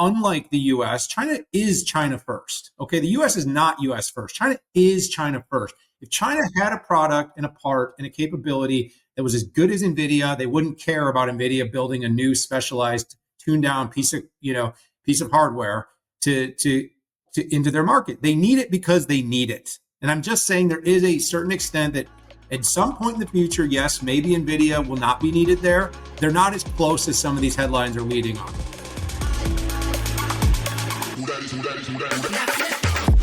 unlike the US, China is China first. Okay, the US is not US first. China is China first. If China had a product and a part and a capability that was as good as NVIDIA, they wouldn't care about NVIDIA building a new specialized tuned down piece of hardware to into their market. They need it because they need it. And I'm just saying there is a certain extent that at some point in the future, yes, maybe NVIDIA will not be needed there. They're not as close as some of these headlines are leading on.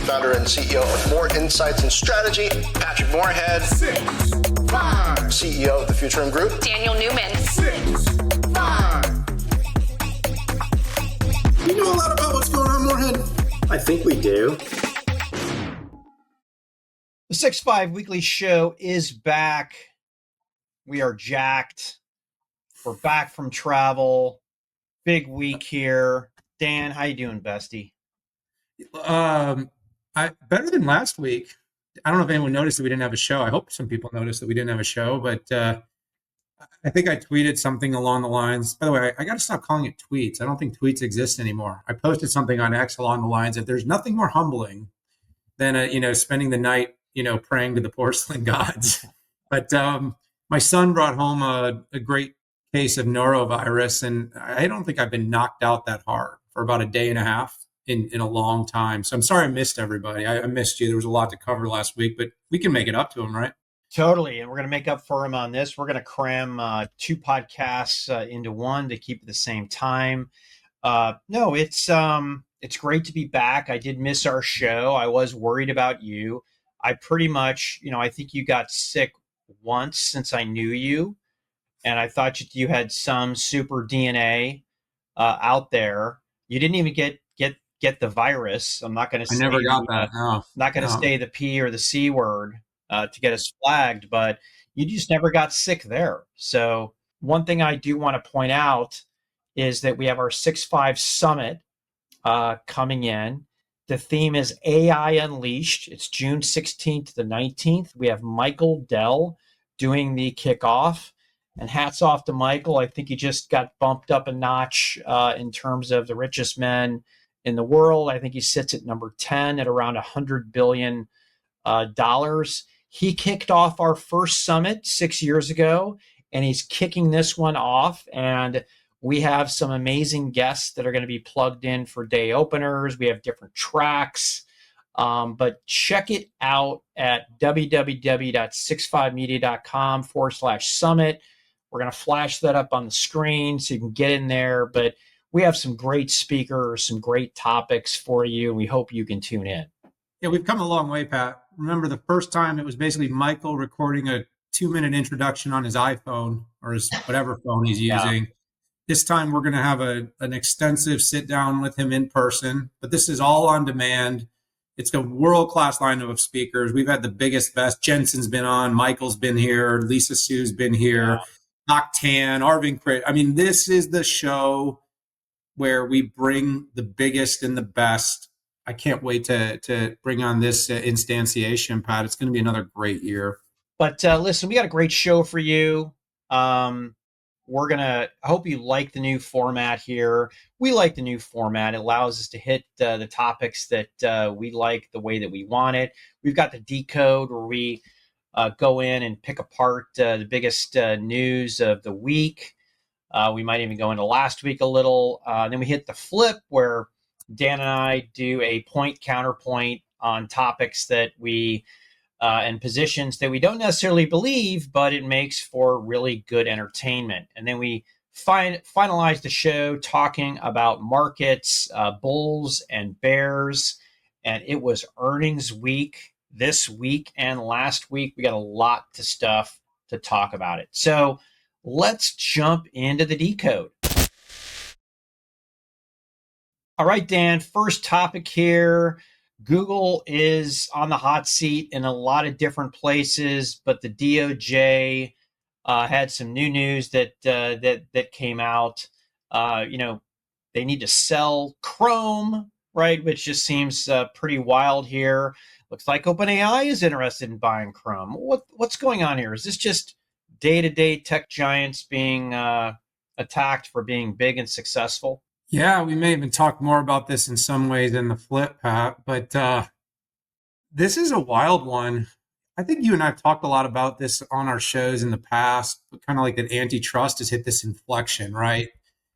Founder and CEO of More Insights and Strategy, Patrick Moorhead. 6, 5. CEO of the Futurum Group, Daniel Newman. 6, 5. You know a lot about what's going on, Moorhead? I think we do. The 6-5 Weekly Show is back. We are jacked. We're back from travel. Big week here. Dan, how you doing, bestie? Better than last week. I don't know if anyone noticed that we didn't have a show. I hope some people noticed that we didn't have a show, but I think I tweeted something along the lines. By the way, I got to stop calling it tweets. I don't think tweets exist anymore. I posted something on X along the lines that there's nothing more humbling than spending the night praying to the porcelain gods. But my son brought home a great case of norovirus, and I don't think I've been knocked out that hard for about a day and a half in a long time. So I'm sorry I missed everybody. I missed you. There was a lot to cover last week, but we can make it up to him, right? Totally. And we're going to make up for him on this. We're going to cram 2 podcasts into one to keep at the same time. No, it's great to be back. I did miss our show. I was worried about you. I pretty much, I think you got sick once since I knew you. And I thought you had some super DNA out there. You didn't even get the virus. I'm not going to say I never got that. No. Not going to say the P or the C word to get us flagged, but you just never got sick there. So one thing I do want to point out is that we have our 6-5 summit coming in. The theme is AI Unleashed. It's June 16th to the 19th. We have Michael Dell doing the kickoff. And hats off to Michael. I think he just got bumped up a notch in terms of the richest men in the world. I think he sits at number 10 at around $100 billion. He kicked off our first summit 6 years ago, and he's kicking this one off. And we have some amazing guests that are going to be plugged in for day openers. We have different tracks. But check it out at www.65media.com/summit. We're going to flash that up on the screen so you can get in there. But we have some great speakers, some great topics for you. We hope you can tune in. Yeah, we've come a long way, Pat. Remember the first time it was basically Michael recording a 2-minute introduction on his iPhone or his whatever phone he's using. Yeah. This time we're going to have an extensive sit down with him in person, but this is all on demand. It's a world-class lineup of speakers. We've had the biggest, best. Jensen's been on. Michael's been here. Lisa Sue's been here. Octan, Arvind Crit. I mean, this is the show where we bring the biggest and the best. I can't wait to bring on this instantiation, Pat. It's going to be another great year. But listen, we got a great show for you. I hope you like the new format here. We like the new format. It allows us to hit the topics that we like the way that we want it. We've got the Decode where we go in and pick apart the biggest news of the week. We might even go into last week a little. Then we hit the Flip where Dan and I do a point counterpoint on topics that we and positions that we don't necessarily believe, but it makes for really good entertainment. And then we finalize the show talking about markets, bulls and bears. And it was earnings week this week and last week. We got a lot of stuff to talk about it. So let's jump into the Decode. All right, Dan, first topic here. Google is on the hot seat in a lot of different places, but the DOJ had some new news that came out. They need to sell Chrome, right? Which just seems pretty wild here. Looks like OpenAI is interested in buying Chrome. What's going on here? Is this just day-to-day tech giants being attacked for being big and successful? Yeah, we may even talk more about this in some ways in the flip, Pat, but this is a wild one. I think you and I have talked a lot about this on our shows in the past, but kind of like that antitrust has hit this inflection, right?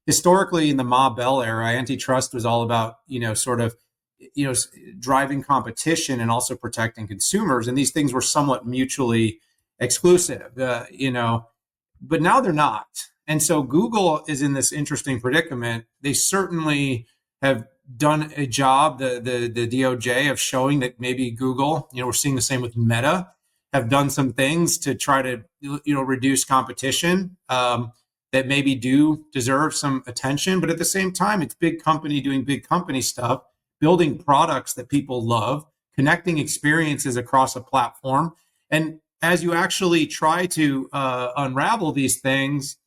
Historically, in the Ma Bell era, antitrust was all about, sort of, driving competition and also protecting consumers. And these things were somewhat mutually exclusive, but now they're not. And so Google is in this interesting predicament. They certainly have done a job, the DOJ, of showing that maybe Google, we're seeing the same with Meta, have done some things to try to reduce competition that maybe do deserve some attention. But at the same time, it's big company doing big company stuff, building products that people love, connecting experiences across a platform. And as you actually try to unravel these things,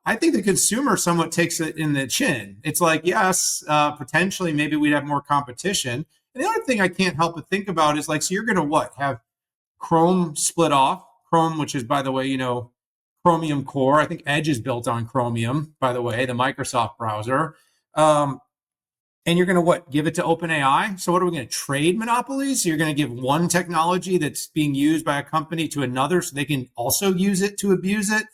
I think the consumer somewhat takes it in the chin. It's like, yes, potentially maybe we'd have more competition. And the other thing I can't help but think about is like, so you're going to what? Have Chrome split off? Chrome, which is, by the way, Chromium Core. I think Edge is built on Chromium, by the way, the Microsoft browser. And you're going to what? Give it to OpenAI? So what are we going to trade monopolies? So you're going to give one technology that's being used by a company to another so they can also use it to abuse it?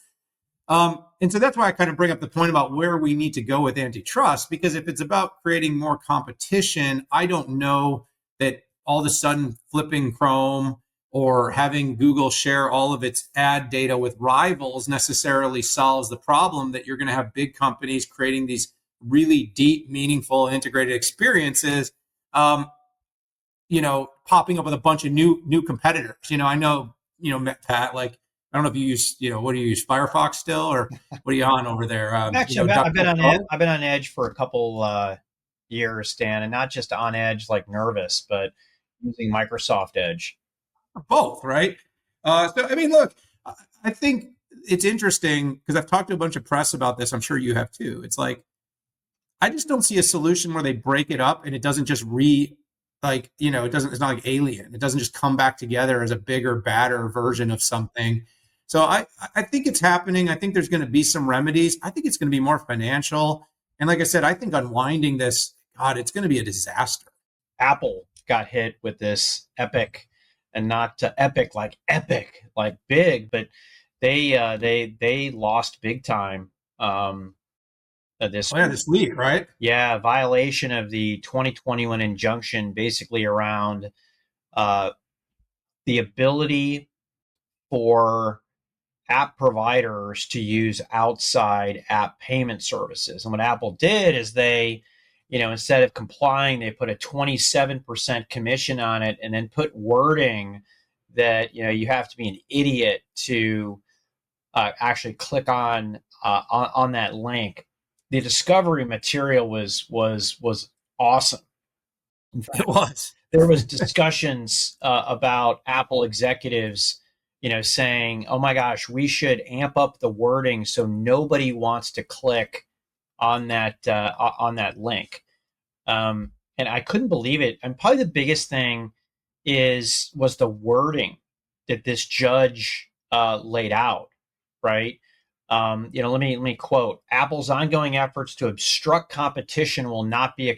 And so that's why I kind of bring up the point about where we need to go with antitrust, because if it's about creating more competition, I don't know that all of a sudden flipping Chrome or having Google share all of its ad data with rivals necessarily solves the problem that you're going to have big companies creating these really deep, meaningful, integrated experiences, popping up with a bunch of new competitors. I know, Pat, like, I don't know if you use, what do you use, Firefox still, or what are you on over there? Actually, I've been on Edge for a couple years, Stan, and not just on Edge like Nervous, but using Microsoft Edge. Both, right? So, I mean, look, I think it's interesting because I've talked to a bunch of press about this. I'm sure you have too. It's like, I just don't see a solution where they break it up and it doesn't just it's not like Alien. It doesn't just come back together as a bigger, badder version of something. So I think it's happening. I think there's going to be some remedies. I think it's going to be more financial. And like I said, I think unwinding this, God, it's going to be a disaster. Apple got hit with this epic, and not epic like big, but they lost big time. This week, right? Yeah, violation of the 2021 injunction, basically around the ability for app providers to use outside app payment services. And what Apple did is they, instead of complying, they put a 27% commission on it, and then put wording that, you have to be an idiot to actually click on that link. The discovery material was awesome. In fact, It was. There was discussions about Apple executives, saying, "Oh my gosh, we should amp up the wording so nobody wants to click on that link." And I couldn't believe it. And probably the biggest thing was the wording that this judge laid out, right? Let me quote: Apple's ongoing efforts to obstruct competition will not be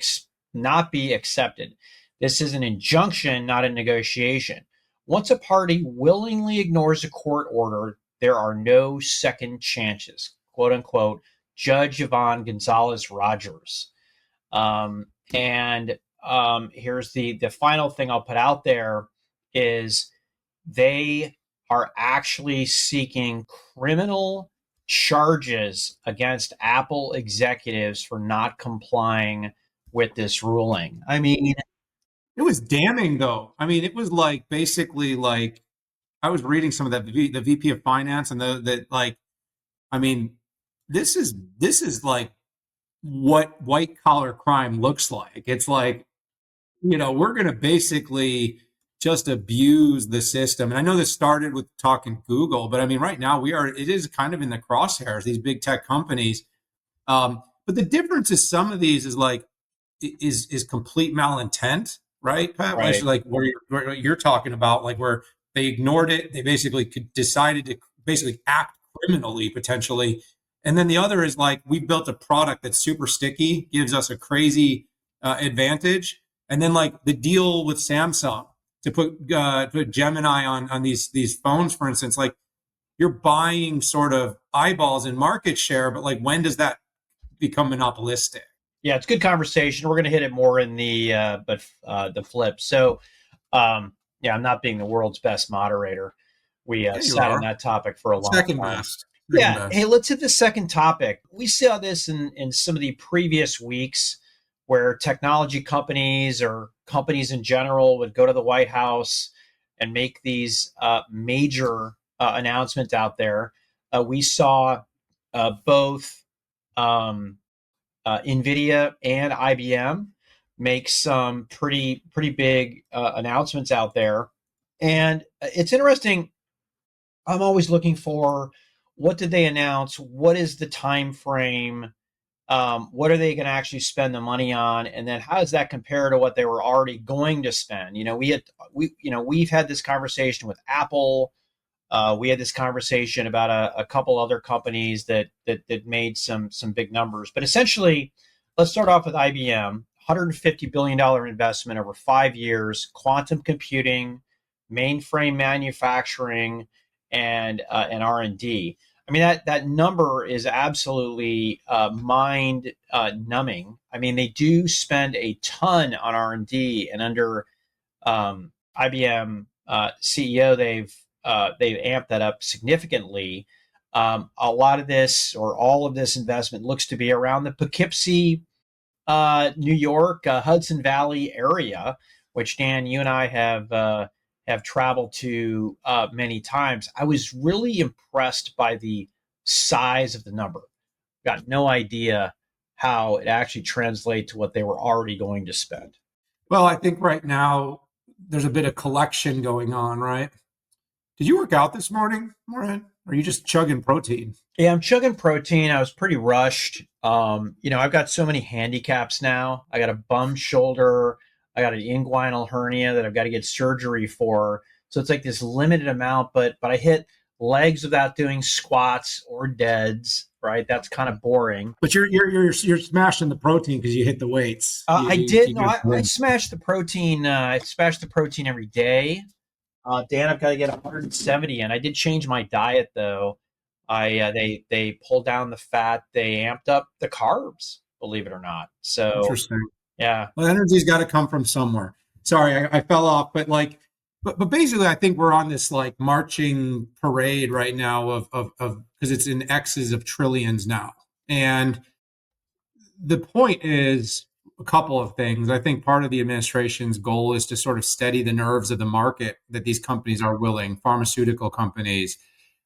accepted. This is an injunction, not a negotiation. Once a party willingly ignores a court order, there are no second chances, quote unquote, Judge Yvonne Gonzalez Rogers. And here's the final thing I'll put out there is they are actually seeking criminal charges against Apple executives for not complying with this ruling. I mean, it was damning, though. I mean, it was like basically like I was reading some of that the VP of Finance and this is like what white collar crime looks like. It's like, we're going to basically just abuse the system. And I know this started with talking Google, but I mean, right now it is kind of in the crosshairs, these big tech companies. But the difference is some of these is complete malintent, right, Pat? Right. It's like where you're talking about, like where they ignored it. They basically decided to basically act criminally, potentially, And then the other is like, we built a product that's super sticky, gives us a crazy advantage. And then like the deal with Samsung to put Gemini on these phones, for instance, like you're buying sort of eyeballs and market share, but like when does that become monopolistic? Yeah, it's good conversation. We're going to hit it more in the flip. So, yeah, I'm not being the world's best moderator. We Yeah, you sat on are. that topic for a long Second time. best. Second Yeah. Hey, best. let's hit the second topic. We saw this in some of the previous weeks where technology companies or companies in general would go to the White House and make these major announcements out there. We saw both um, NVIDIA and IBM make some pretty big announcements out there. And it's interesting. I'm always looking for what did they announce? What is the time frame? What are they going to actually spend the money on? And then how does that compare to what they were already going to spend? We've had this conversation with Apple. We had this conversation about a couple other companies that made some big numbers. But essentially, let's start off with IBM. $150 billion investment over 5 years, quantum computing, mainframe manufacturing, and R&D. I mean, that number is absolutely mind numbing. I mean, they do spend a ton on R&D, and under IBM CEO, they've amped that up significantly. A lot of this, or all of this investment, looks to be around the Poughkeepsie, New York, Hudson Valley area, which Dan, you and I have traveled to many times. I was really impressed by the size of the number. Got no idea how it actually translates to what they were already going to spend. Well, I think right now there's a bit of collection going on, right? Did you work out this morning, Moran? Or are you just chugging protein? Yeah, I'm chugging protein. I was pretty rushed. I've got so many handicaps now. I got a bum shoulder. I got an inguinal hernia that I've got to get surgery for. So it's like this limited amount, but I hit legs without doing squats or deads, right? That's kind of boring. But you're smashing the protein because you hit the weights. I did. No, I smashed the protein. I smashed the protein every day. Dan, I've got to get 170 in. I did change my diet though. They pulled down the fat. They amped up the carbs. Believe it or not. So Interesting. yeah. Well, energy's got to come from somewhere. Sorry, I fell off, but like, but basically, I think we're on this like marching parade right now of because it's in X's of trillions now, and the point is a couple of things. I think part of the administration's goal is to sort of steady the nerves of the market that these companies are willing, pharmaceutical companies,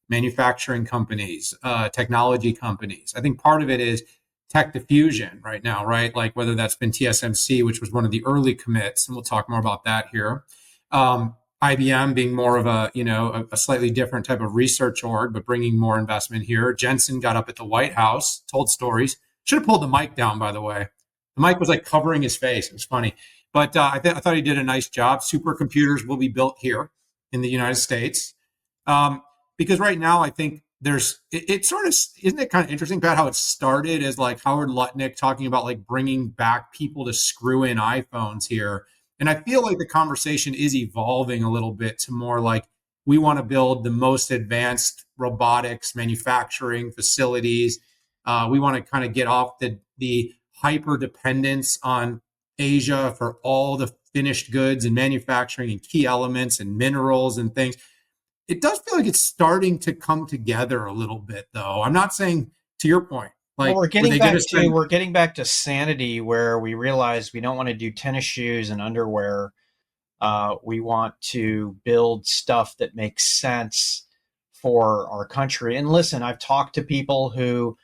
manufacturing companies, technology companies. I think part of it is tech diffusion right now, right? Like whether that's been TSMC, which was one of the early commits, and we'll talk more about that here. IBM being more of a slightly different type of research org, but bringing more investment here. Jensen got up at the White House, told stories. Should have pulled the mic down, by the way. The mic was like covering his face. It was funny. But I thought he did a nice job. Supercomputers will be built here in the United States. Because right now, I think it sort of, isn't it kind of interesting about how it started as like Howard Lutnick talking about like bringing back people to screw in iPhones here. And I feel like the conversation is evolving a little bit to more like we want to build the most advanced robotics manufacturing facilities. We want to kind of get off the hyper dependence on Asia for all the finished goods and manufacturing and key elements and minerals and things. It does feel like it's starting to come together a little bit, though. I'm not saying, to your point, like well, we're getting back to sanity, where we realize we don't want to do tennis shoes and underwear. We want to build stuff that makes sense for our country. And listen, I've talked to people who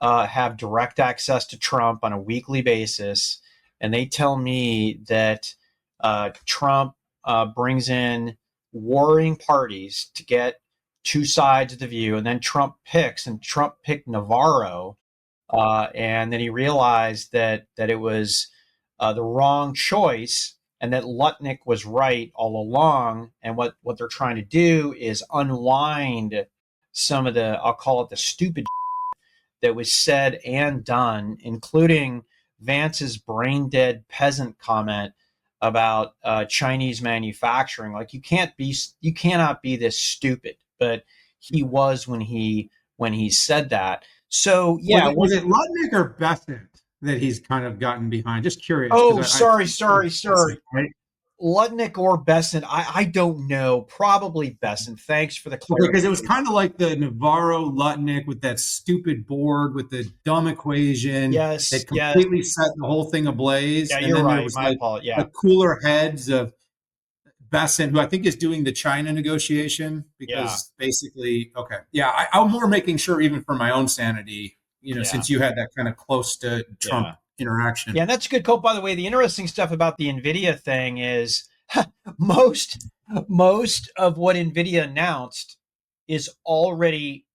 have direct access to Trump on a weekly basis, and they tell me that Trump brings in warring parties to get two sides of the view, and then Trump picked Navarro, and then he realized that it was the wrong choice, and that Lutnick was right all along. And what they're trying to do is unwind some of the, I'll call it the stupid that was said and done, including Vance's brain dead peasant comment about Chinese manufacturing. Like you cannot be this stupid, but he was when he said that. So yeah, was it Lutnick or Besant that he's kind of gotten behind? Just curious. Oh, I sorry. right? Lutnick or Besant, I don't know. Probably Besant. Thanks for the clarification. Because it was kind of like the Navarro Lutnick with that stupid board with the dumb equation that completely set the whole thing ablaze. Yeah, and you're then right. there was My apologies. Yeah. the cooler heads of Besant, who I think is doing the China negotiation because basically, okay. Yeah, I'm more making sure even for my own sanity, since you had that kind of close to Trump interaction. Yeah, that's a good quote. By the way, the interesting stuff about the NVIDIA thing is most of what NVIDIA announced is already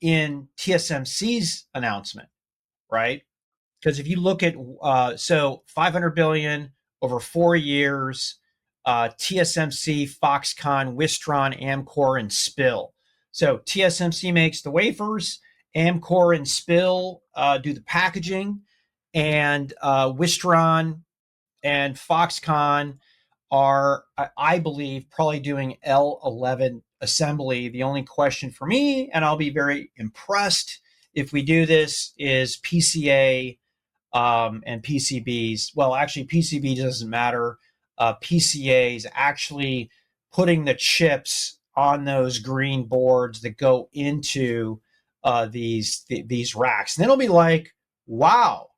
in TSMC's announcement, right? Because if you look at so 500 billion over 4 years, TSMC, Foxconn, Wistron, Amkor, and Spill. So TSMC makes the wafers, Amkor and Spill do the packaging, and Wistron and Foxconn are, I believe, probably doing L11 assembly. The only question for me, and I'll be very impressed if we do this, is PCA and PCBs. Well, actually, PCB doesn't matter. PCA is actually putting the chips on those green boards that go into these racks. And it'll be like, wow,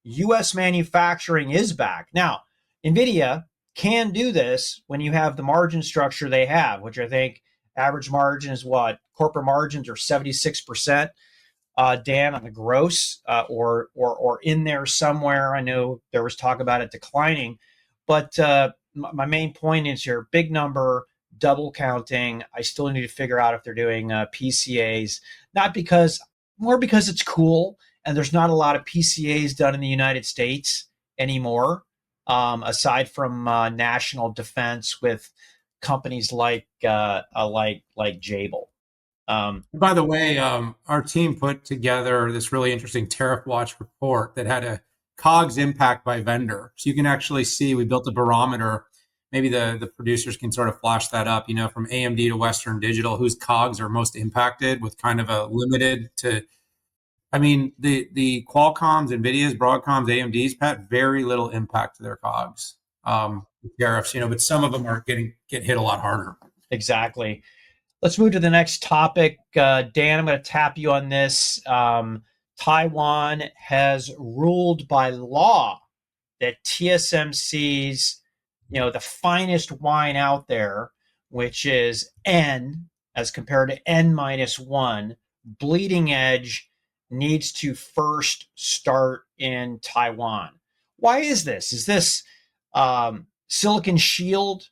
U.S. manufacturing is back. Now, NVIDIA can do this when you have the margin structure they have, which I think average margin is what? Corporate margins are 76%. Dan, on the gross, or in there somewhere. I know there was talk about it declining, but my main point is your big number, double counting. I still need to figure out if they're doing PCAs, more because it's cool, and there's not a lot of PCAs done in the United States anymore, aside from national defense with companies like Jabil. By the way, our team put together this really interesting tariff watch report that had a COGS impact by vendor. So you can actually see we built a barometer. Maybe the producers can sort of flash that up, from AMD to Western Digital, whose COGS are most impacted with kind of a limited to, the Qualcomm's, NVIDIA's, Broadcom's, AMD's, Pat, very little impact to their COGS tariffs, but some of them are get hit a lot harder. Exactly. Let's move to the next topic. Dan, I'm going to tap you on this. Taiwan has ruled by law that TSMC's, the finest wine out there, which is N as compared to N-1, bleeding edge, needs to first start in Taiwan. Why is this? Is this Silicon Shield?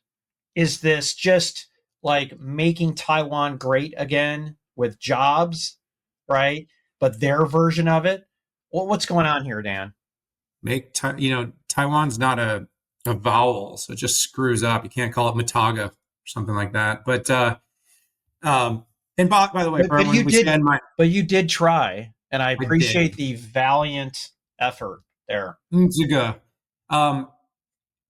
Is this just like making Taiwan great again with jobs, right? But their version of it. Well, what's going on here, Dan? Taiwan's not a vowel, so it just screws up. You can't call it Mataga or something like that. But and by the way, but you did try, and I appreciate the valiant effort there.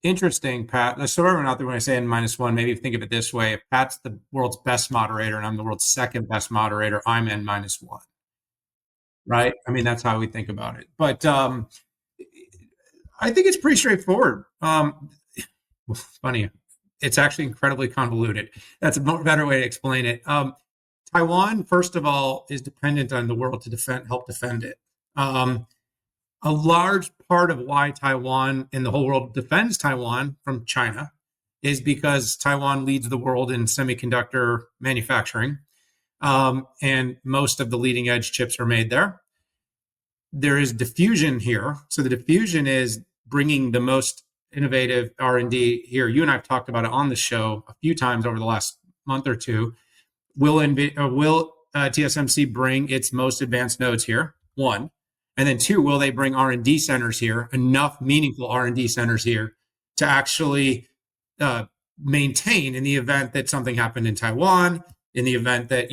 Interesting, Pat. So everyone out there, when I say N-1, maybe think of it this way. If Pat's the world's best moderator and I'm the world's second best moderator, I'm N-1. Right? That's how we think about it. But I think it's pretty straightforward. Funny. It's actually incredibly convoluted. That's a better way to explain it. Taiwan, first of all, is dependent on the world to help defend it. A large part of why Taiwan and the whole world defends Taiwan from China is because Taiwan leads the world in semiconductor manufacturing, and most of the leading edge chips are made there. There is diffusion here. So the diffusion is bringing the most innovative R&D here. You and I have talked about it on the show a few times over the last month or two. Will TSMC bring its most advanced nodes here? One. And then two, will they bring R&D centers here, enough meaningful R&D centers here to actually maintain in the event that something happened in Taiwan, in the event that,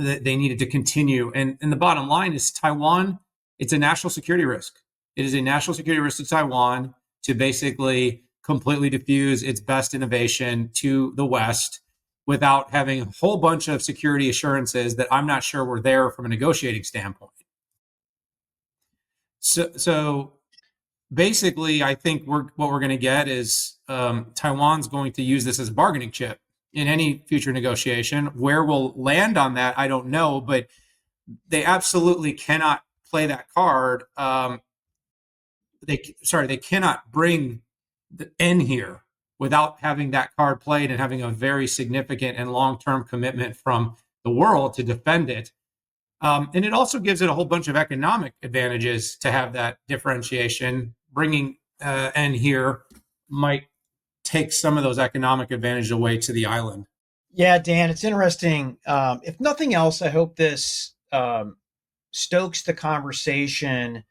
that they needed to continue. And the bottom line is Taiwan, it's a national security risk. It is a national security risk to Taiwan to basically completely diffuse its best innovation to the West without having a whole bunch of security assurances that I'm not sure were there from a negotiating standpoint. So basically, I think what we're going to get is Taiwan's going to use this as a bargaining chip in any future negotiation. Where we'll land on that, I don't know, but they absolutely cannot play that card. They cannot bring the end here without having that card played and having a very significant and long-term commitment from the world to defend it. And it also gives it a whole bunch of economic advantages to have that differentiation. Bringing N here might take some of those economic advantages away to the island. Yeah, Dan, it's interesting. If nothing else, I hope this stokes the conversation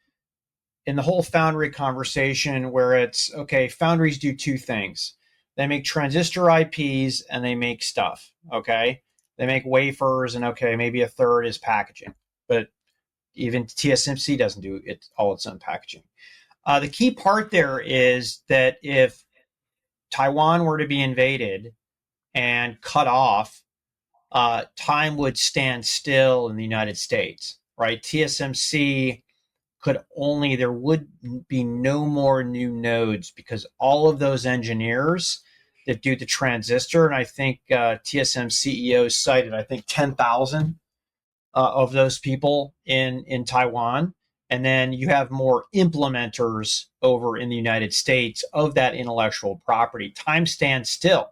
in the whole foundry conversation where it's, okay, foundries do two things. They make transistor IPs and they make stuff, okay? They make wafers and, okay, maybe a third is packaging. But even TSMC doesn't do it all its own packaging. The key part there is that if Taiwan were to be invaded and cut off, time would stand still in the United States, right? TSMC there would be no more new nodes because all of those engineers that do the transistor, and I think TSM CEO cited, I think 10,000 of those people in Taiwan. And then you have more implementers over in the United States of that intellectual property. Time stands still.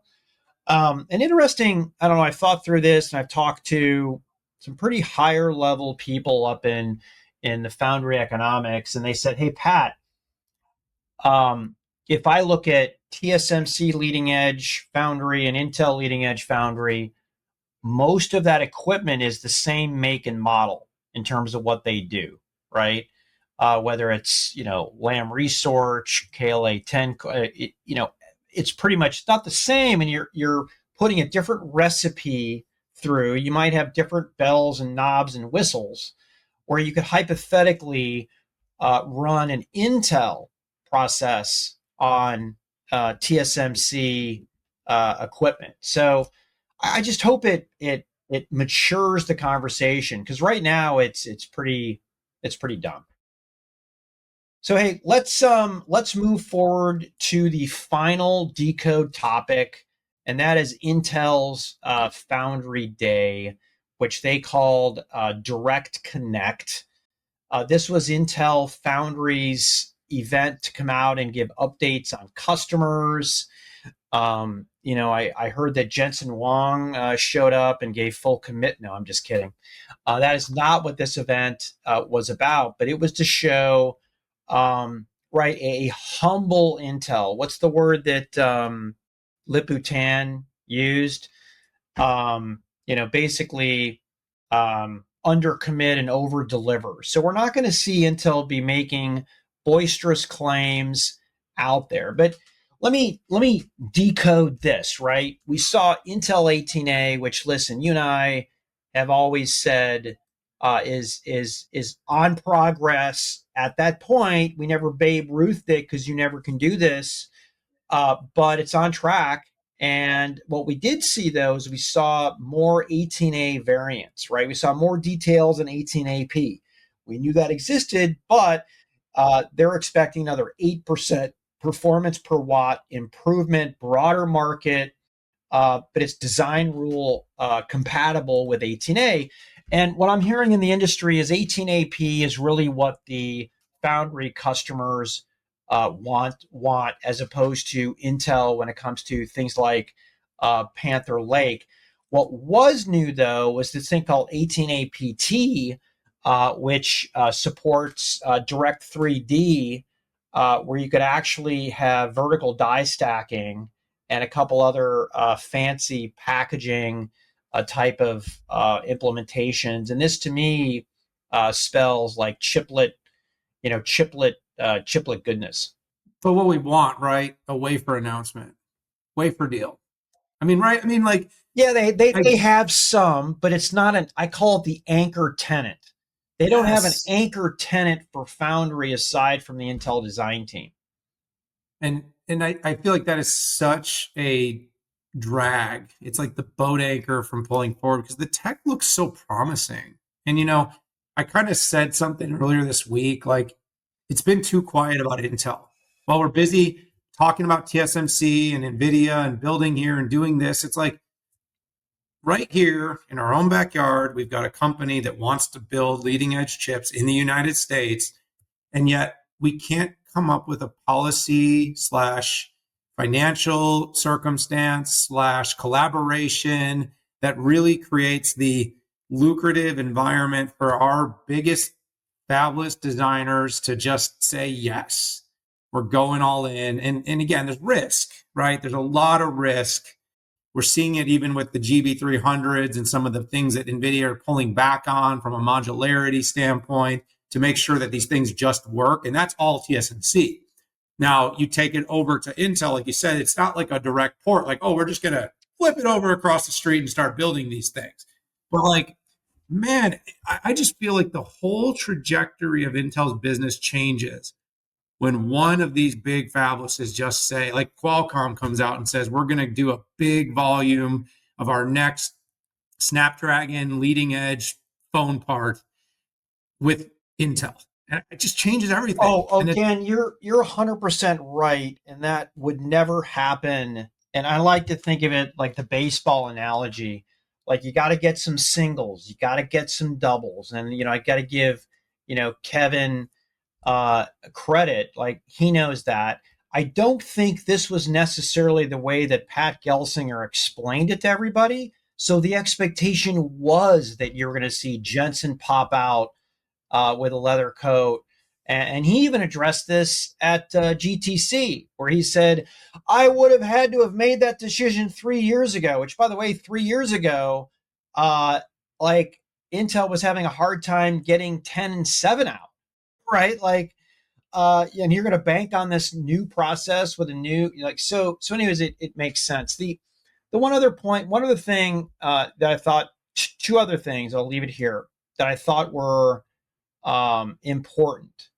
And interesting, I don't know, I've thought through this and I've talked to some pretty higher level people up in the foundry economics, and they said, hey, Pat, if I look at TSMC leading edge foundry and Intel leading edge foundry, most of that equipment is the same make and model in terms of what they do, right? Whether it's, Lam Research, KLA 10, it's pretty much not the same, and you're putting a different recipe through. You might have different bells and knobs and whistles, where you could hypothetically run an Intel process on TSMC equipment. So I just hope it matures the conversation, because right now it's pretty dumb. So hey, let's move forward to the final Decode topic, and that is Intel's Foundry Day, which they called Direct Connect. This was Intel Foundry's event to come out and give updates on customers. I heard that Jensen Huang showed up and gave full commit. No, I'm just kidding. That is not what this event was about, but it was to show, a humble Intel. What's the word that Lip-Bu Tan used? Basically under commit and over deliver. So we're not going to see Intel be making boisterous claims out there. But let me decode this, right? We saw Intel 18A, which, listen, you and I have always said is on progress. At that point, we never Babe Ruthed it because you never can do this, but it's on track. And what we did see, though, is we saw more 18A variants, right? We saw more details in 18AP. We knew that existed, but they're expecting another 8% performance per watt improvement, broader market, but it's design rule compatible with 18A. And what I'm hearing in the industry is 18AP is really what the foundry customers want, as opposed to Intel when it comes to things like Panther Lake. What was new, though, was this thing called 18APT, which supports Direct 3D, where you could actually have vertical die stacking and a couple other fancy packaging type of implementations. And this, to me, spells like chiplet goodness. But what we want, right? A wafer announcement, wafer deal. I mean, right? I mean, like, Yeah, they have some, but it's not I call it the anchor tenant. They don't have an yes. anchor tenant for Foundry aside from the Intel design team. And I feel like that is such a drag. It's like the boat anchor from pulling forward because the tech looks so promising. And I kind of said something earlier this week, like it's been too quiet about Intel. While we're busy talking about TSMC and NVIDIA and building here and doing this, it's like right here in our own backyard, we've got a company that wants to build leading edge chips in the United States, and yet we can't come up with a policy slash financial circumstance slash collaboration that really creates the lucrative environment for our biggest fabless designers to just say yes, we're going all in. And again, there's risk, right? There's a lot of risk. We're seeing it even with the GB300s and some of the things that NVIDIA are pulling back on from a modularity standpoint to make sure that these things just work. And that's all TSMC. Now, you take it over to Intel, like you said, it's not like a direct port, like, oh, we're just going to flip it over across the street and start building these things. But like, man, I just feel like the whole trajectory of Intel's business changes when one of these big fablesses just say, like Qualcomm comes out and says, we're going to do a big volume of our next Snapdragon leading edge phone part with Intel. And it just changes everything. Oh, Dan, you're 100% right, and that would never happen. And I like to think of it like the baseball analogy. Like you got to get some singles, you got to get some doubles, and I got to give Kevin credit. Like he knows that. I don't think this was necessarily the way that Pat Gelsinger explained it to everybody. So the expectation was that you're going to see Jensen pop out with a leather coat. And he even addressed this at GTC, where he said, I would have had to have made that decision 3 years ago, which, by the way, 3 years ago, like Intel was having a hard time getting 10 and 7 out, right? Like, and you're going to bank on this new process with a new, so anyways, it makes sense. The one other point, one other thing that I thought, two other things, I'll leave it here, that I thought were important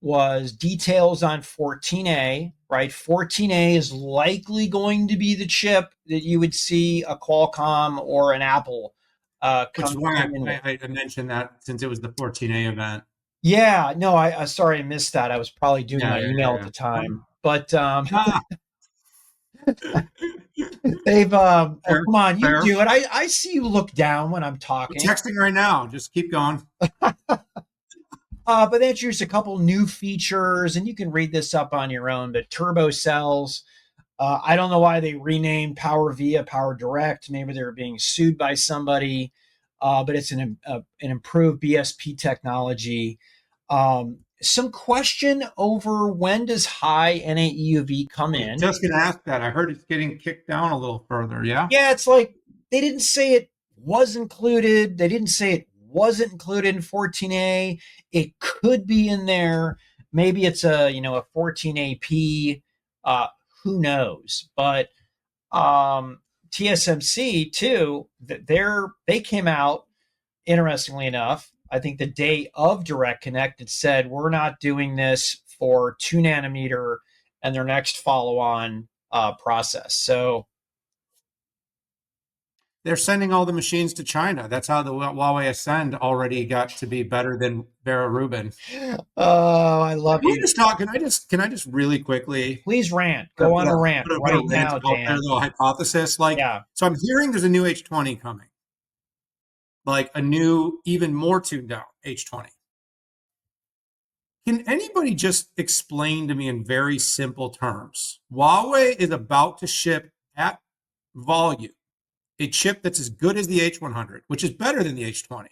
was details on 14A, right? 14A is likely going to be the chip that you would see a Qualcomm or an Apple which is why I mentioned that since it was the 14A event. Yeah, no, I sorry I missed that. I was probably doing my email at the time. But they've come on, you do it. I see you look down when I'm talking. I'm texting right now. Just keep going. But they introduced a couple new features, and you can read this up on your own. But turbo cells, I don't know why they renamed Power Via Power Direct. Maybe they were being sued by somebody. But it's an improved BSP technology. Some question over when does high NA-EUV come in? Just going to ask that. I heard it's getting kicked down a little further. Yeah. Yeah, it's like they didn't say it was included. They didn't say it wasn't included in 14A. It could be in there. Maybe it's a 14AP. Who knows? But TSMC too. They came out, interestingly enough, I think the day of Direct Connect, it said we're not doing this for 2 nanometer and their next follow-on process. So they're sending all the machines to China. That's how the Huawei Ascend already got to be better than Vera Rubin. Oh, I love you. Can I just really quickly? Please rant. Go on a rant right now, Dan. Little hypothesis. So I'm hearing there's a new H20 coming. Like a new, even more tuned down H20. Can anybody just explain to me in very simple terms? Huawei is about to ship at volume a chip that's as good as the H100, which is better than the H20.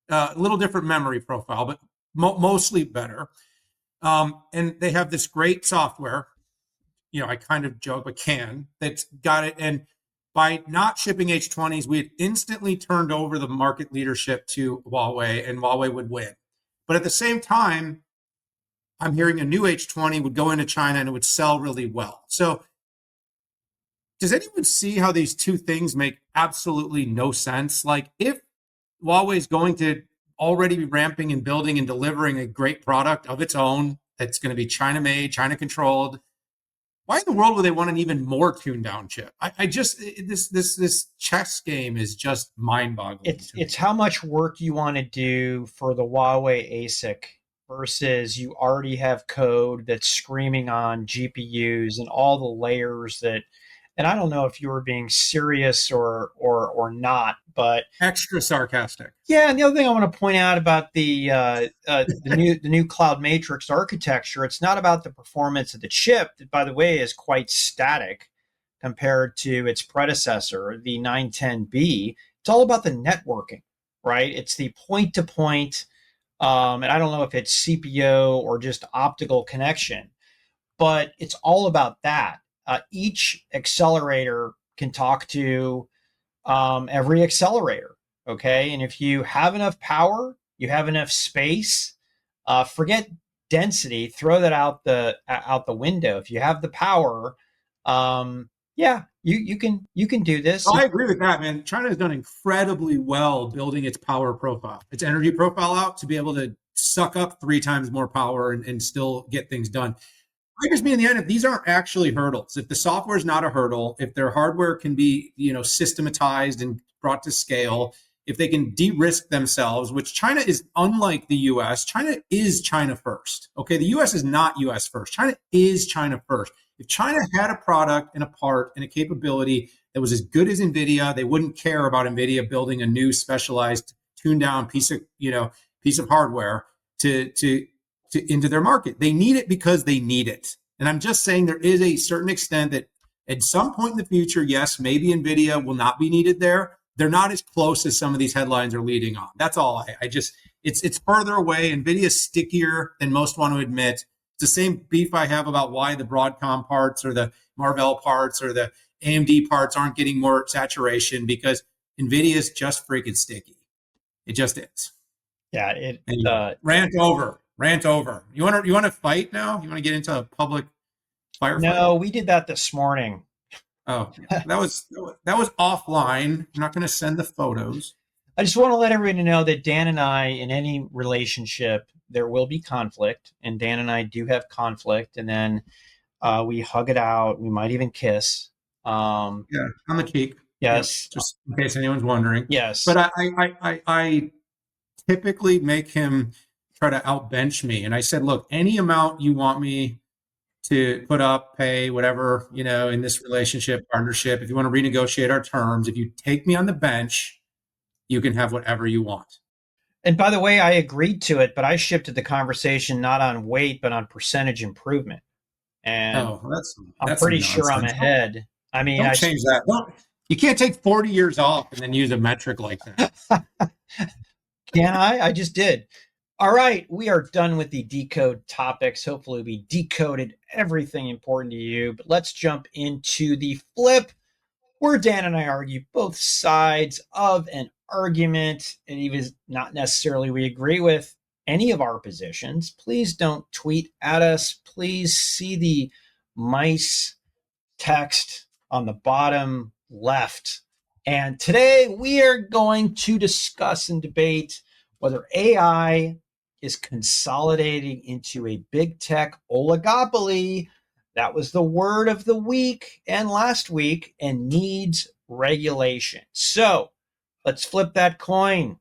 A little different memory profile, but mostly better. And they have this great software, I kind of joke, but that's got it. And by not shipping H20s, we had instantly turned over the market leadership to Huawei, and Huawei would win. But at the same time, I'm hearing a new H20 would go into China and it would sell really well. So does anyone see how these two things make absolutely no sense? Like, if Huawei is going to already be ramping and building and delivering a great product of its own that's going to be China made, China controlled, why in the world would they want an even more tuned down chip? I just this chess game is just mind boggling. It's how much work you want to do for the Huawei ASIC versus you already have code that's screaming on GPUs and all the layers that. And I don't know if you were being serious or not, but extra sarcastic. Yeah, and the other thing I want to point out about the new cloud matrix architecture, it's not about the performance of the chip, that, by the way, is quite static compared to its predecessor, the 910B. It's all about the networking, right? It's the point-to-point, and I don't know if it's CPO or just optical connection, but it's all about that. Each accelerator can talk to every accelerator, okay? And if you have enough power, you have enough space, forget density, throw that out the window. If you have the power, yeah, you can do this. I agree with that, man. China has done incredibly well building its power profile, its energy profile out to be able to suck up 3 times more power and still get things done. I just mean in the end, if these aren't actually hurdles, if the software is not a hurdle, if their hardware can be, systematized and brought to scale, if they can de-risk themselves, which China is unlike the US, China is China first. Okay, the US is not US first. China is China first. If China had a product and a part and a capability that was as good as NVIDIA, they wouldn't care about NVIDIA building a new specialized tuned down piece of hardware to into their market. They need it because they need it. And I'm just saying there is a certain extent that at some point in the future, yes, maybe NVIDIA will not be needed there. They're not as close as some of these headlines are leading on. That's all. It's further away. NVIDIA is stickier than most want to admit. It's the same beef I have about why the Broadcom parts or the Marvell parts or the AMD parts aren't getting more saturation, because NVIDIA is just freaking sticky. It just is. Yeah. Rant over. You want to fight now? You want to get into a public firefight? No, we did that this morning. Oh, that was offline. I'm not going to send the photos. I just want to let everybody know that Dan and I, in any relationship, there will be conflict, and Dan and I do have conflict, and then we hug it out. We might even kiss. Yeah, on the cheek. Yes, just in case anyone's wondering. Yes, but I typically make him try to outbench me, and I said, look, any amount you want me to put up, pay, whatever, in this relationship, partnership, if you want to renegotiate our terms, if you take me on the bench, you can have whatever you want. And by the way, I agreed to it, but I shifted the conversation not on weight, but on percentage improvement. And I'm pretty sure I'm ahead. I mean, don't change that. You can't take 40 years off and then use a metric like that. Can I? I just did. All right, we are done with the Decode topics. Hopefully we decoded everything important to you, but let's jump into the flip, where Dan and I argue both sides of an argument, and even not necessarily we agree with any of our positions. Please don't tweet at us. Please see the mice text on the bottom left. And today we are going to discuss and debate whether AI is consolidating into a big tech oligopoly. That was the word of the week and last week, and needs regulation. So let's flip that coin.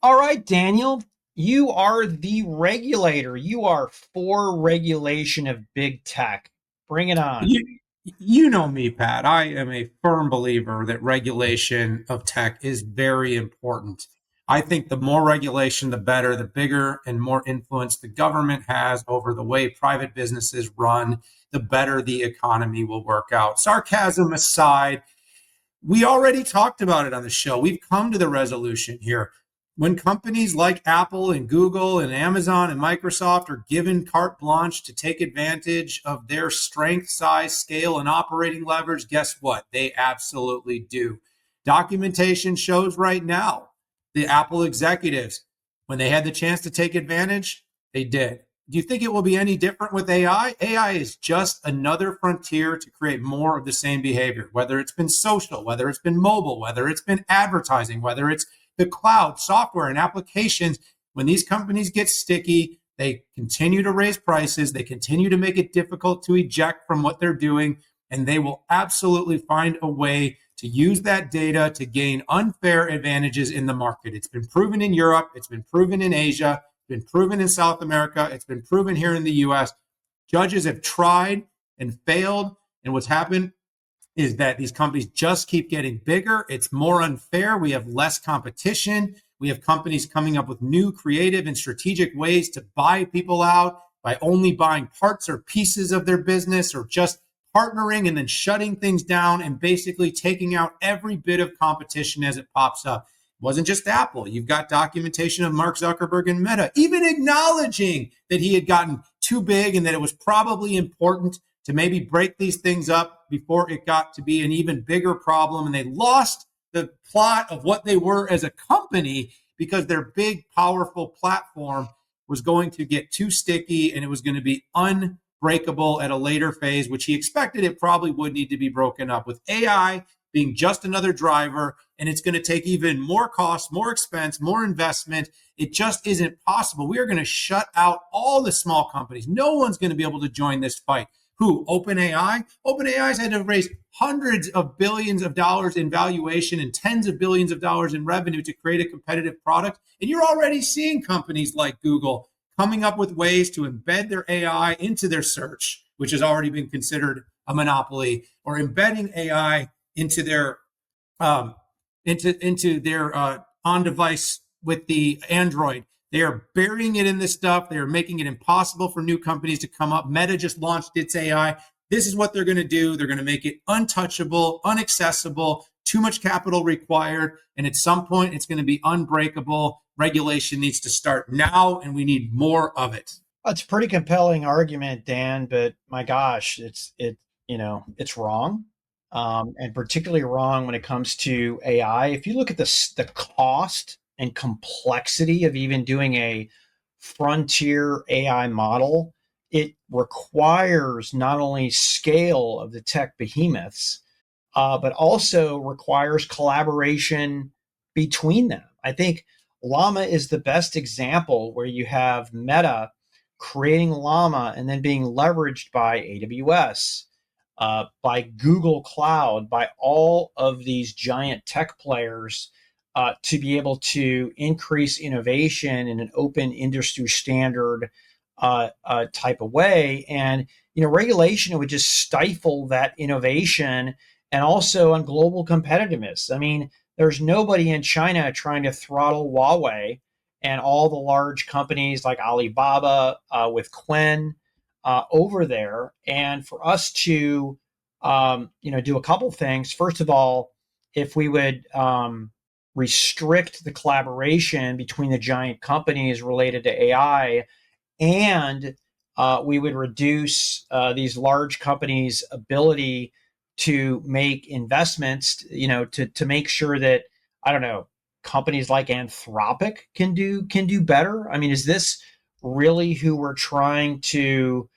All right, Daniel, you are the regulator. You are for regulation of big tech. Bring it on. You know me, Pat. I am a firm believer that regulation of tech is very important. I think the more regulation, the better, the bigger and more influence the government has over the way private businesses run, the better the economy will work out. Sarcasm aside, we already talked about it on the show. We've come to the resolution here. When companies like Apple and Google and Amazon and Microsoft are given carte blanche to take advantage of their strength, size, scale, and operating leverage, guess what? They absolutely do. Documentation shows right now the Apple executives, when they had the chance to take advantage, they did. do you think it will be any different with AI? AI is just another frontier to create more of the same behavior, whether it's been social, whether it's been mobile, whether it's been advertising, whether it's the cloud, software, and applications. When these companies get sticky, they continue to raise prices, they continue to make it difficult to eject from what they're doing, and they will absolutely find a way to use that data to gain unfair advantages in the market. It's been proven in Europe, it's been proven in Asia, been proven in South America. It's been proven here in the US. Judges have tried and failed. And what's happened is that these companies just keep getting bigger. It's more unfair. We have less competition. We have companies coming up with new creative and strategic ways to buy people out by only buying parts or pieces of their business, or just partnering and then shutting things down and basically taking out every bit of competition as it pops up. Wasn't just Apple. You've got documentation of Mark Zuckerberg and Meta, even acknowledging that he had gotten too big and that it was probably important to maybe break these things up before it got to be an even bigger problem. And they lost the plot of what they were as a company because their big, powerful platform was going to get too sticky and it was going to be unbreakable at a later phase, which he expected it probably would need to be broken up. With AI being just another driver, and it's going to take even more cost, more expense, more investment. It just isn't possible. We are going to shut out all the small companies. No one's going to be able to join this fight. Who? OpenAI? OpenAI's had to raise hundreds of billions of dollars in valuation and tens of billions of dollars in revenue to create a competitive product. And you're already seeing companies like Google coming up with ways to embed their AI into their search, which has already been considered a monopoly, or embedding AI into their on device with the Android. They are burying it in this stuff. They are making it impossible for new companies to come up. Meta just launched its AI. This is what they're going to do. They're going to make it untouchable, inaccessible, too much capital required, and at some point it's going to be unbreakable. Regulation needs to start now, and we need more of it. It's a pretty compelling argument, Dan, but my gosh, it's wrong. And particularly wrong when it comes to AI. If you look at the cost and complexity of even doing a frontier AI model, it requires not only scale of the tech behemoths, but also requires collaboration between them. I think Llama is the best example, where you have Meta creating Llama and then being leveraged by AWS, by Google Cloud, by all of these giant tech players, to be able to increase innovation in an open industry standard type of way. And regulation would just stifle that innovation, and also on global competitiveness. I mean, there's nobody in China trying to throttle Huawei and all the large companies like Alibaba with Quen over there. And for us to do a couple things. First of all, if we would restrict the collaboration between the giant companies related to AI, and we would reduce these large companies' ability to make investments, to make sure that, I don't know, companies like Anthropic can do better. I mean, is this really who we're trying to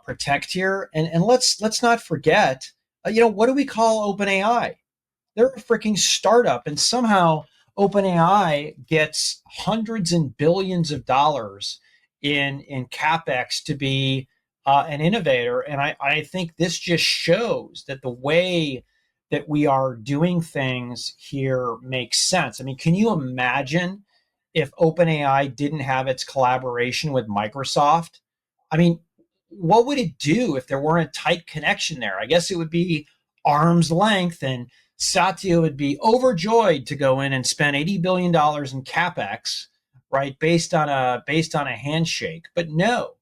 protect here? And let's not forget, what do we call OpenAI? They're a freaking startup, and somehow OpenAI gets hundreds and billions of dollars in capex to be an innovator. And I think this just shows that the way that we are doing things here makes sense. I mean, can you imagine if OpenAI didn't have its collaboration with Microsoft? I mean, what would it do if there weren't a tight connection there? I guess it would be arm's length, and Satya would be overjoyed to go in and spend $80 billion in capex, right, based on a handshake. But no,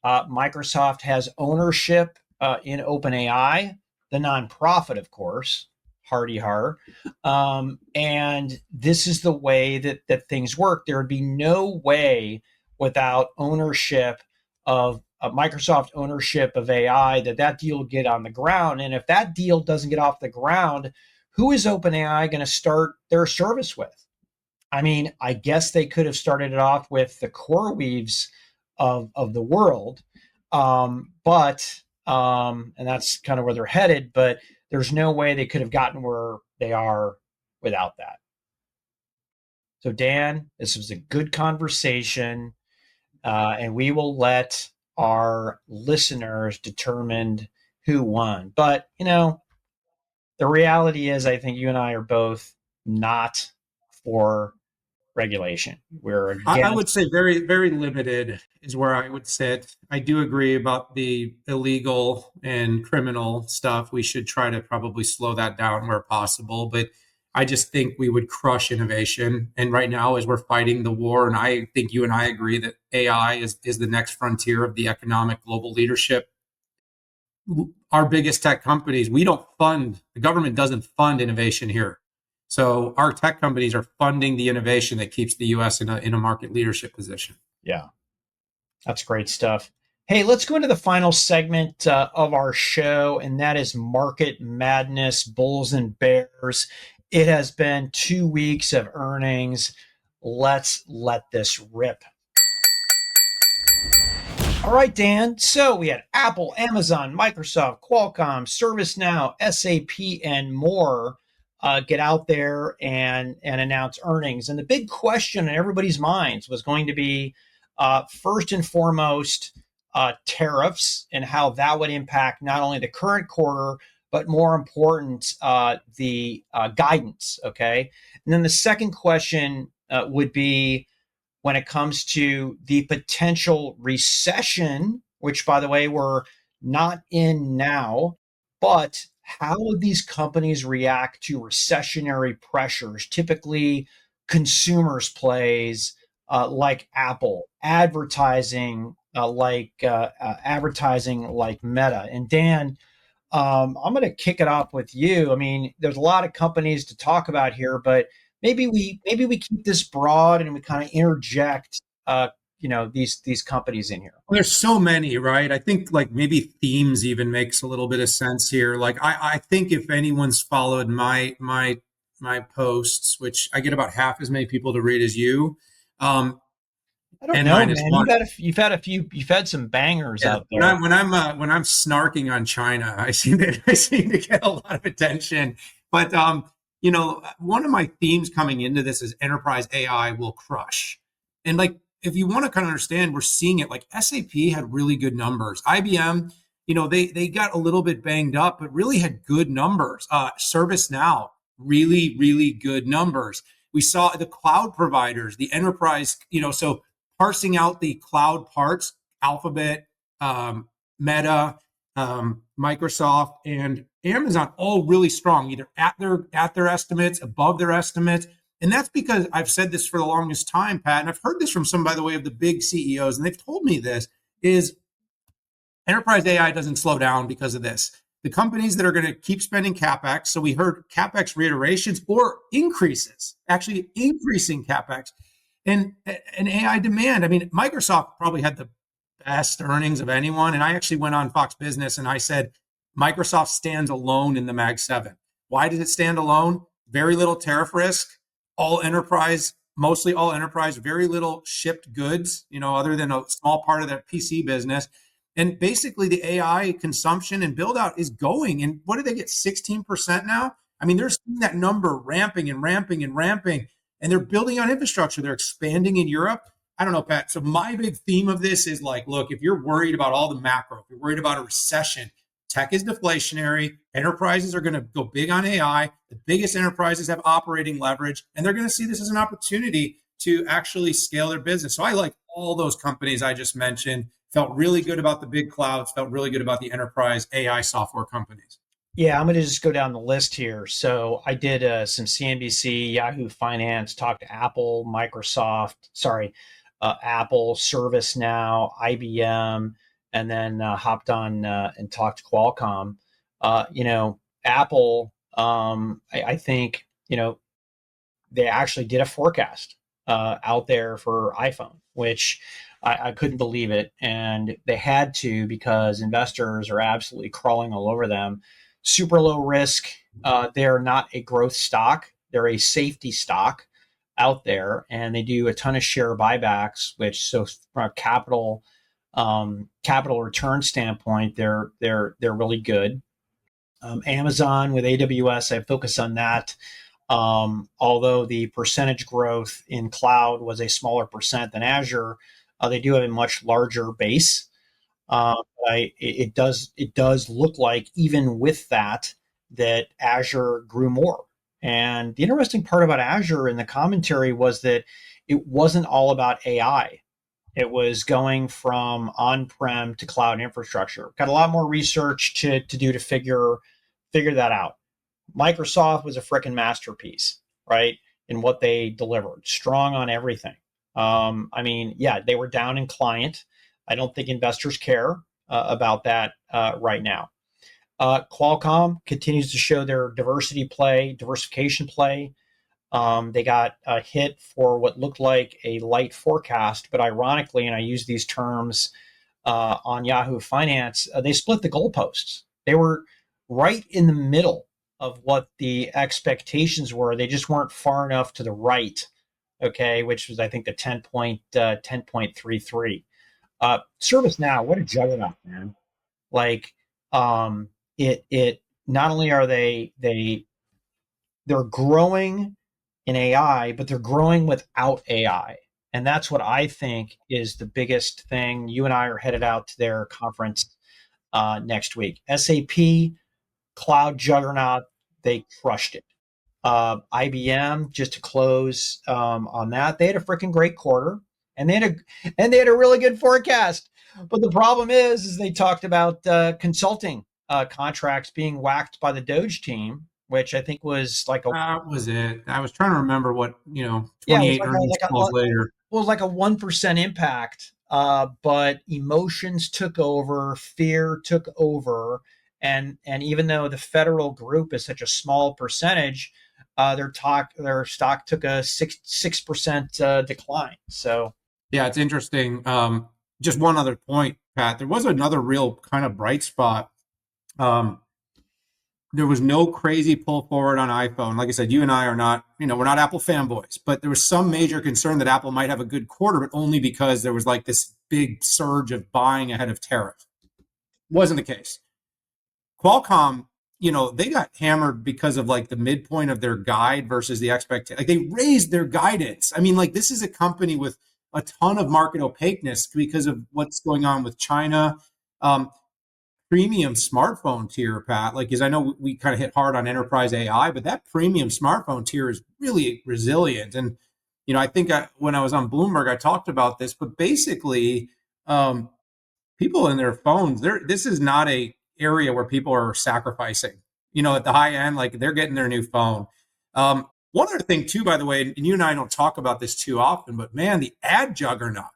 Microsoft has ownership in OpenAI, the nonprofit, of course, hardy har. And this is the way that things work. There would be no way without ownership of Microsoft ownership of AI that deal will get on the ground. And if that deal doesn't get off the ground, who is OpenAI going to start their service with? I mean, I guess they could have started it off with the CoreWeave's of the world. But and that's kind of where they're headed. But there's no way they could have gotten where they are without that. So, Dan, this was a good conversation, and we will let our listeners determine who won. But, the reality is, I think you and I are both not for regulation. We're I against. would say very, very limited is where I would sit. I do agree about the illegal and criminal stuff. We should try to probably slow that down where possible. But I just think we would crush innovation. And right now, as we're fighting the war, and I think you and I agree that AI is the next frontier of the economic global leadership. Our biggest tech companies, the government doesn't fund innovation here. So our tech companies are funding the innovation that keeps the U.S. in a market leadership position. Yeah, that's great stuff. Hey, let's go into the final segment of our show, and that is Market Madness, Bulls and Bears. It has been 2 weeks of earnings. Let's let this rip. All right, Dan. So we had Apple, Amazon, Microsoft, Qualcomm, ServiceNow, SAP, and more get out there and announce earnings. And the big question in everybody's minds was going to be, first and foremost, tariffs and how that would impact not only the current quarter, but more important, the guidance. Okay. And then the second question would be, when it comes to the potential recession, which, by the way, we're not in now, but how would these companies react to recessionary pressures? Typically, consumers plays like Apple, advertising like Meta. And Dan, I'm going to kick it off with you. I mean, there's a lot of companies to talk about here, but maybe we keep this broad and we kind of interject, these companies in here. Well, there's so many, right? I think like maybe themes even makes a little bit of sense here. Like I think if anyone's followed my posts, which I get about half as many people to read as you, I don't and know, minus man. one. You've had some bangers Yeah, out there. when I'm snarking on China, I seem to get a lot of attention. But one of my themes coming into this is enterprise AI will crush. And like, if you want to kind of understand, we're seeing it. Like SAP had really good numbers. IBM, they got a little bit banged up, but really had good numbers. ServiceNow, really, really good numbers. We saw the cloud providers, the enterprise, so parsing out the cloud parts, Alphabet, Meta, Microsoft, and Amazon, all really strong, either at their estimates, above their estimates. And that's because I've said this for the longest time, Pat, and I've heard this from some, by the way, of the big CEOs, and they've told me this, is enterprise AI doesn't slow down because of this. The companies that are going to keep spending CapEx, so we heard CapEx reiterations or increases, actually increasing CapEx, and AI demand. I mean, Microsoft probably had the best earnings of anyone. And I actually went on Fox Business and I said, Microsoft stands alone in the Mag 7. Why does it stand alone? Very little tariff risk, all enterprise, mostly all enterprise, very little shipped goods, other than a small part of their PC business. And basically the AI consumption and build out is going. And what did they get? 16% now? I mean, they're seeing that number ramping and ramping and ramping. And they're building on infrastructure. They're expanding in Europe. I don't know, Pat. So my big theme of this is like, look, if you're worried about all the macro, if you're worried about a recession, tech is deflationary. Enterprises are going to go big on AI. The biggest enterprises have operating leverage, and they're going to see this as an opportunity to actually scale their business. So I like all those companies I just mentioned, felt really good about the big clouds, felt really good about the enterprise AI software companies. Yeah, I'm going to just go down the list here. So I did some CNBC, Yahoo Finance, talked to Apple, Apple, ServiceNow, IBM, and then hopped on and talked to Qualcomm. Apple, I think, they actually did a forecast out there for iPhone, which I couldn't believe it. And they had to, because investors are absolutely crawling all over them. Super low risk. They're not a growth stock. They're a safety stock. out there, and they do a ton of share buybacks, which, so from a capital return standpoint, they're really good. Amazon with AWS, I focus on that. Although the percentage growth in cloud was a smaller percent than Azure, they do have a much larger base. It does look like, even with that Azure grew more. And the interesting part about Azure in the commentary was that it wasn't all about AI. It was going from on-prem to cloud infrastructure. Got a lot more research to do to figure that out. Microsoft was a freaking masterpiece, right? In what they delivered, strong on everything. I mean, yeah, they were down in client. I don't think investors care about that right now. Qualcomm continues to show their diversification play. They got hit for what looked like a light forecast, but ironically, and I use these terms on Yahoo Finance, they split the goalposts. They were right in the middle of what the expectations were. They just weren't far enough to the right, okay, which was, I think, the 10.33. ServiceNow, what a juggernaut, man. Like, it not only are they're growing in AI, but they're growing without AI. And that's what I think is the biggest thing. You and I are headed out to their conference next week. SAP, cloud juggernaut, they crushed it. IBM, just to close on that, they had a freaking great quarter, and they had a really good forecast. But the problem is they talked about consulting contracts being whacked by the Doge team, which I think was like that was it. I was trying to remember what, 28 yeah, earnings calls later. Well, it was like a 1% impact, but emotions took over, fear took over, and even though the federal group is such a small percentage, their stock took a 6% decline. So yeah, it's interesting. Just one other point, Pat. There was another real kind of bright spot. There was no crazy pull forward on iPhone. Like I said, you and I are not, we're not Apple fanboys, but there was some major concern that Apple might have a good quarter, but only because there was like this big surge of buying ahead of tariff. Wasn't the case. Qualcomm, they got hammered because of like the midpoint of their guide versus the expectation. Like they raised their guidance. I mean, like this is a company with a ton of market opaqueness because of what's going on with China. Premium smartphone tier, Pat, like, because I know we kind of hit hard on enterprise AI, but that premium smartphone tier is really resilient. And, I think when I was on Bloomberg, I talked about this, but basically people in their phones, this is not a area where people are sacrificing, at the high end, like they're getting their new phone. One other thing too, by the way, and you and I don't talk about this too often, but man, the ad juggernaut,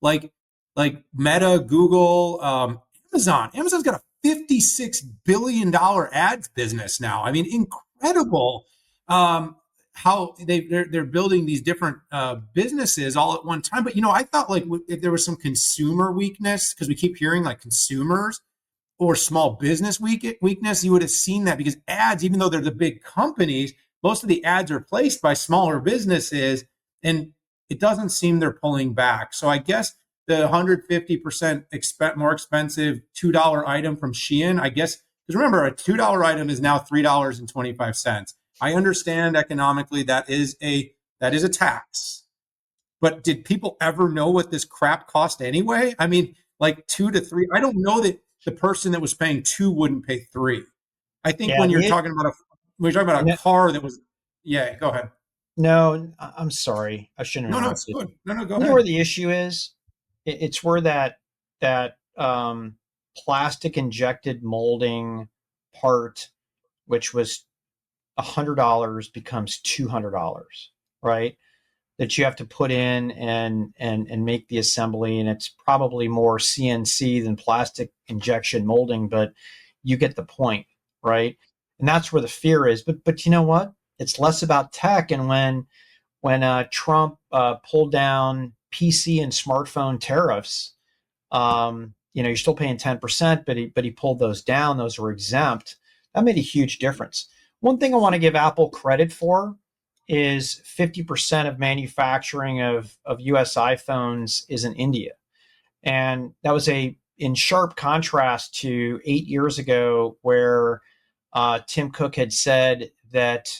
like Meta, Google, Amazon's got a $56 billion ads business now. I mean, incredible how they're building these different businesses all at one time. But, I thought like if there was some consumer weakness, because we keep hearing like consumers or small business weakness, you would have seen that because ads, even though they're the big companies, most of the ads are placed by smaller businesses, and it doesn't seem they're pulling back. So I guess the 150% more expensive $2 item from Shein, I guess, because remember, a $2 item is now $3.25. I understand economically that is a tax, but did people ever know what this crap cost anyway? I mean, like 2 to 3. I don't know that the person that was paying 2 wouldn't pay 3. I think when you're talking about a car that was, yeah, go ahead. No, I'm sorry, I shouldn't have interrupted. No, it's good. No, go You ahead. know where the issue is? It's where that plastic injected molding part, which was $100, becomes $200, right? That you have to put in and make the assembly, and it's probably more CNC than plastic injection molding, but you get the point, right? And that's where the fear is. But you know what? It's less about tech. And when Trump pulled down PC and smartphone tariffs, you're still paying 10%, but he pulled those down. Those were exempt. That made a huge difference. One thing I want to give Apple credit for is 50% of manufacturing of US iPhones is in India. And that was in sharp contrast to 8 years ago, where Tim Cook had said that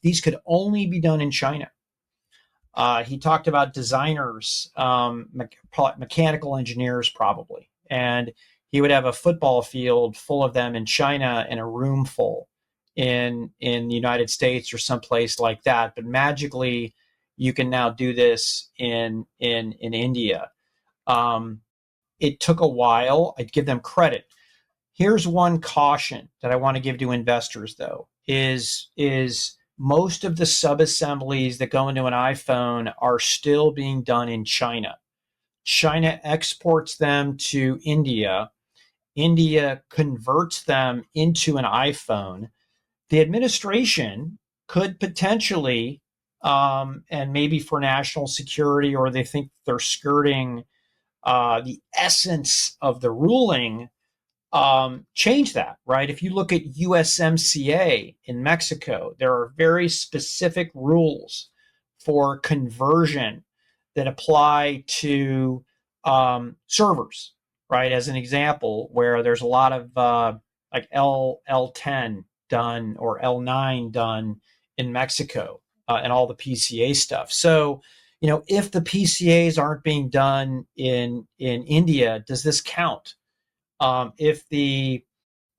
these could only be done in China. He talked about designers, mechanical engineers probably, and he would have a football field full of them in China and a room full in the United States or someplace like that. But magically, you can now do this in India. It took a while. I'd give them credit. Here's one caution that I want to give to investors, though, is most of the sub-assemblies that go into an iPhone are still being done in China. China exports them to India. India converts them into an iPhone. The administration could potentially, and maybe for national security, or they think they're skirting the essence of the ruling, change that, right? If you look at USMCA in Mexico, there are very specific rules for conversion that apply to servers, right? As an example, where there's a lot of like L10 done or L9 done in Mexico and all the PCA stuff. So, if the PCAs aren't being done in India, does this count? If the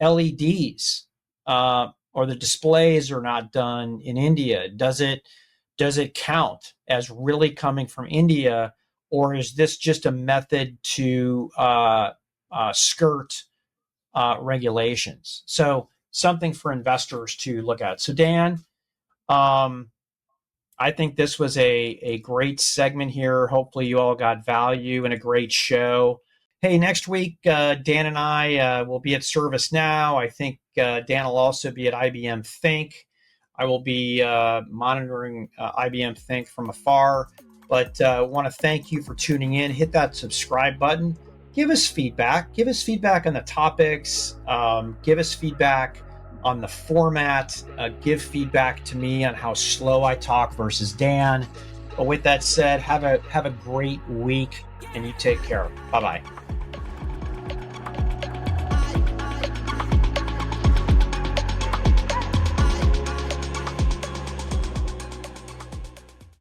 LEDs or the displays are not done in India, does it count as really coming from India, or is this just a method to skirt regulations? So something for investors to look at. So Dan, I think this was a great segment here. Hopefully you all got value and a great show. Hey, next week, Dan and I will be at ServiceNow. I think Dan will also be at IBM Think. I will be monitoring IBM Think from afar. But I want to thank you for tuning in. Hit that subscribe button. Give us feedback. Give us feedback on the topics. Give us feedback on the format. Give feedback to me on how slow I talk versus Dan. But with that said, have a great week, and you take care. Bye-bye.